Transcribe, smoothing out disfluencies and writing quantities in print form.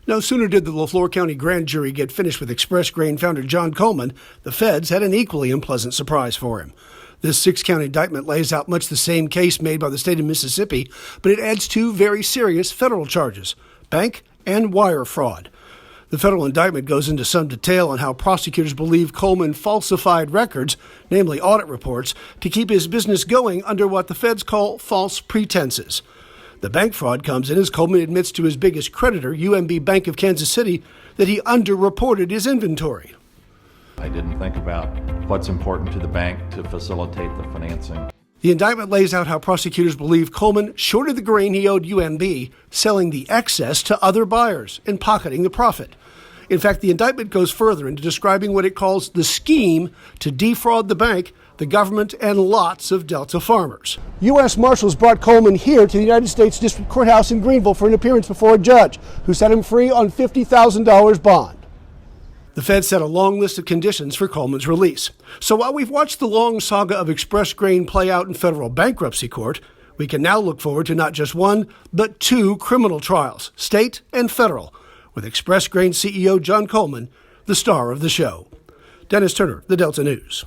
No sooner did the Leflore County Grand Jury get finished with Express Grain founder John Coleman, the feds had an equally unpleasant surprise for him. This six-count indictment lays out much the same case made by the state of Mississippi, but it adds two very serious federal charges: bank and wire fraud. The federal indictment goes into some detail on how prosecutors believe Coleman falsified records, namely audit reports, to keep his business going under what the feds call false pretenses. The bank fraud comes in as Coleman admits to his biggest creditor, UMB Bank of Kansas City, that he underreported his inventory. I didn't think about what's important to the bank to facilitate the financing. The indictment lays out how prosecutors believe Coleman shorted the grain he owed UMB, selling the excess to other buyers and pocketing the profit. In fact, the indictment goes further into describing what it calls the scheme to defraud the bank, the government, and lots of Delta farmers. U.S. Marshals brought Coleman here to the United States District Courthouse in Greenwood for an appearance before a judge who set him free on $50,000 bond. The feds set a long list of conditions for Coleman's release. So while we've watched the long saga of Express Grain play out in federal bankruptcy court, we can now look forward to not just one, but two criminal trials, state and federal, with Express Grain CEO John Coleman, the star of the show. Dennis Turner, the Delta News.